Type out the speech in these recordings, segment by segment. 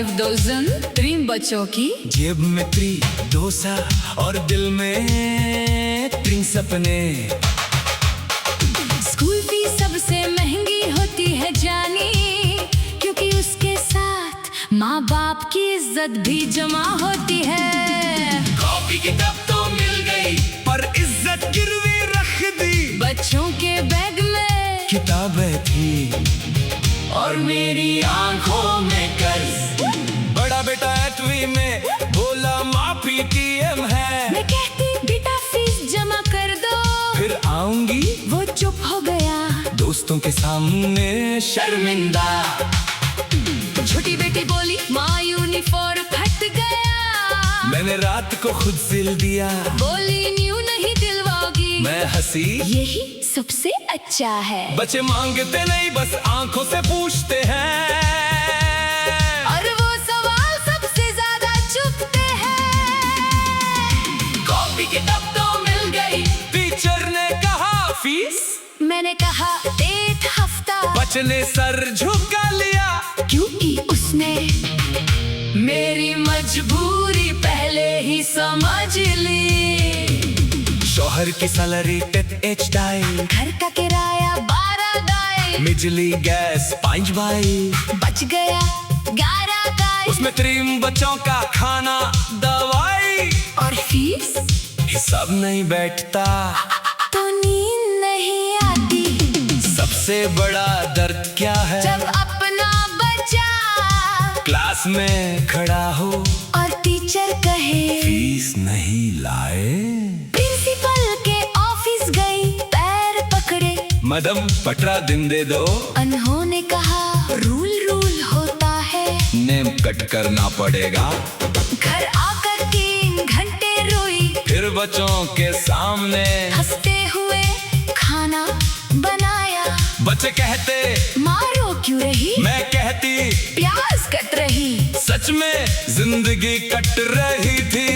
5,000 3 बच्चों की जेब में 3 डोसा और दिल में 3 सपने। स्कूल फीस सबसे महंगी होती है जानी, क्योंकि उसके साथ माँ बाप की इज्जत भी जमा होती है। कॉपी किताब तो मिल गई पर इज्जत गिरवी रख दी। बच्चों के बैग में किताबें थी और मेरी आंखों में कर्ज। बड़ा बेटा 8वीं में बोला माँ PTM है। मैं कहती बेटा फीस जमा कर दो, फिर आऊंगी। वो चुप हो गया दोस्तों के सामने शर्मिंदा। छोटी बेटी बोली माँ यूनिफॉर्म फट गया। मैंने रात को खुद सिल दिया। बोली न्यू नहीं दिलवाओगी। मैं हंसी, यही सबसे अच्छा है। बच्चे मांगते नहीं बस आंखों से पूछते हैं, और वो सवाल सबसे ज्यादा चुभते हैं। कॉपी किताब तो मिल गई, टीचर ने कहा फीस। मैंने कहा 1 हफ्ता। बच्चे ने सर झुका लिया, क्योंकि उसने मेरी मजबूरी पहले ही समझ ली। शौहर की सैलरी 10H डाई, घर का किराया 12 दाई, बिजली गैस 5 बाई, बच गया 11 दाई। उसमें 3 बच्चों का खाना दवाई और फीस हिसाब नहीं बैठता तो नींद नहीं आती। सबसे बड़ा दर्द क्या है? जब अपना बच्चा क्लास में खड़ा हो और टीचर कहे फीस नहीं लाए। प्रिंसिपल के ऑफिस गई, पैर पकड़े, मैडम पटरा दिन दे दो। उन्होंने कहा रूल होता है, नेम कट करना पड़ेगा। घर आकर 3 घंटे रोई, फिर बच्चों के सामने हंसते हुए खाना बनाया। बच्चे कहते मारो क्यों रही, मैं कहती प्याज कट रही। सच में जिंदगी कट रही थी।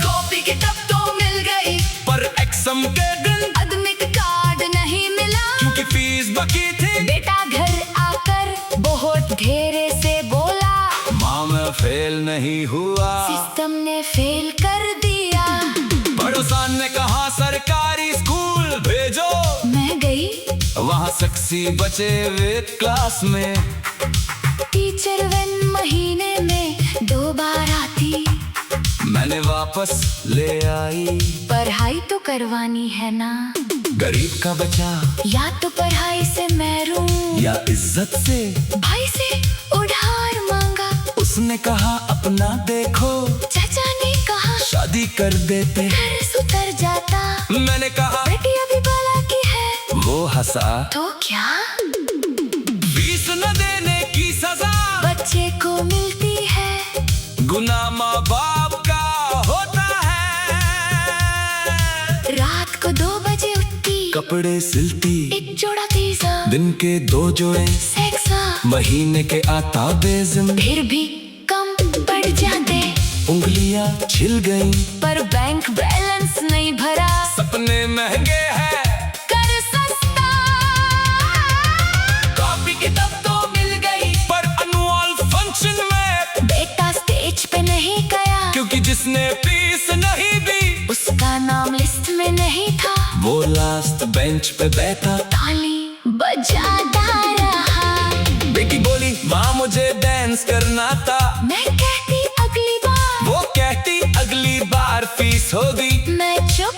कॉपी किताब तो मिल गई पर एग्जाम के दिन एडमिट कार्ड नहीं मिला, क्योंकि फीस बाकी थी। बेटा घर आकर बहुत घेरे से बोला माँ मैं फेल नहीं हुआ, सिस्टम ने फेल कर दिया। पड़ोसन ने कहा सरकारी स्कूल भेजो। मैं गई, वहाँ सक्सी बचे वे क्लास में। टीचर वन महीने में 2 बार आती। मैंने वापस ले आई। पढ़ाई तो करवानी है ना, गरीब का बच्चा या तो पढ़ाई से महरूम, या इज्जत से। भाई से उधार मांगा। उसने कहा अपना देखो, चाचा ने कहा शादी कर देते। घर सुधर जाता। मैंने कहा बेटी अभी बाला की है, वो हंसा। तो क्या फीस न देने की सजा बच्चे को मिलती है, गुनाह माँ बाप का होता है। रात को 2 बजे उठती, कपड़े सिलती, 1 जोड़ा पिज़्ज़ा, दिन के 2 जोड़े, सेक्सा, महीने के आता बेजिम। फिर भी कम पड़ जाते, उंगलियां छिल गईं, पर बैंक बैलेंस नहीं भरा। सपने महंगे हैं, कर सस्ता। कॉपी किताब तो मिल गई पर एनुअल फंक्शन में बेटा स्टेज पे नहीं गया, क्योंकि जिसने फीस नहीं दी उसका नाम लिस्ट में नहीं था। वो लास्ट बेंच पे बैठा, ताली बजाता रहा। बेटी बोली माँ मुझे डांस करना था। मैं कहती अगली बार, वो कहती अगली बार फीस होगी। मैं चुप।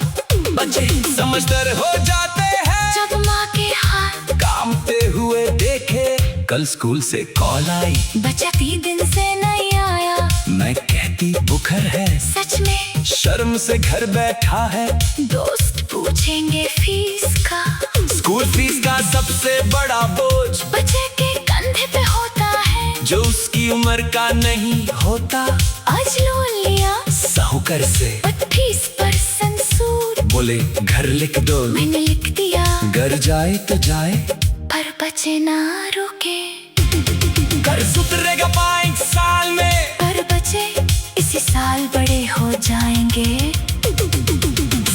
बच्चे समझदार हो जाते हैं जब माँ के हाथ कामते हुए देखे। कल स्कूल से कॉल आई, बच्चा 3 दिन से नहीं आया। मैं कहती बुखर है, सच में शर्म से घर बैठा है। दोस्त पूछेंगे फीस का, स्कूल फीस का सबसे बड़ा बोझ बच्चे के कंधे पे होता है, जो उसकी उम्र का नहीं होता। आज लोन लिया साहूकार से 38% सूद। बोले घर लिख दो, मैंने लिख दिया, घर जाए तो जाए पर बच्चे ना रुके। घर सुधरेगा 5 साल में, पर बच्चे इसी साल बड़े हो जाएंगे।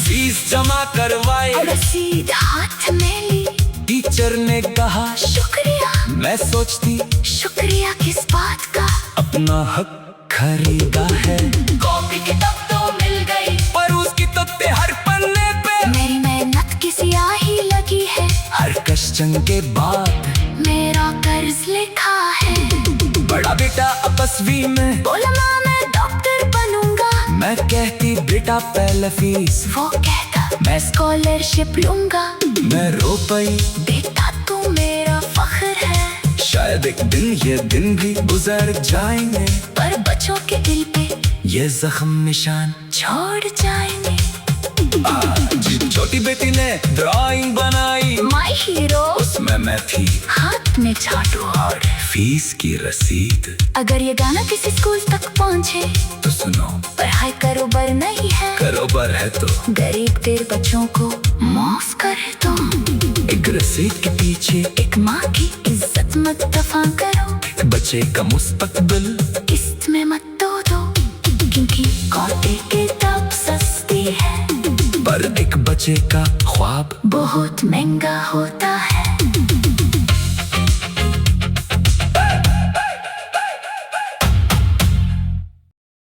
फीस जमा करवाई और रसीद हाथ में ली, टीचर ने कहा शुक्रिया। मैं सोचती शुक्रिया किस बात का, अपना हक खरीदा है। कॉपी किताब तो मिल गई, पर उसकी तो हर पन्ने पे मेरी मेहनत की स्याही लगी है, हर क्वेश्चन के बाद मेरा कर्ज लिखा है। बड़ा बेटा आपसवी में बोला माँ मैं डॉक्टर बनूंगा, मैं कहती बेटा पहले फीस, वो कहता मैं स्कॉलरशिप लूंगा। मैं रो पाई बेटा तू मेरा फख्र है, शायद एक दिन ये दिन भी गुजर जाएंगे, पर बच्चों के दिल पे ये जख्म निशान छोड़ जाएंगे। आज छोटी बेटी ने ड्राइंग बनाई, माय हीरो उसमें मैं थी, हाथ में चाटू और फीस की रसीद। अगर ये गाना किसी स्कूल तक पहुँचे तो सुनो, पढ़ाई कारोबार नहीं है, कारोबार है तो गरीब तेरे बच्चों को माफ करे तो। एक रसीद के पीछे एक माँ की इज्जत मत दफा करो, एक बच्चे का मुस्तकबिल किस्त में मत दो, क्योंकि कॉपी किताब सस्ती है, पर एक बच्चे का ख्वाब बहुत महंगा होता है।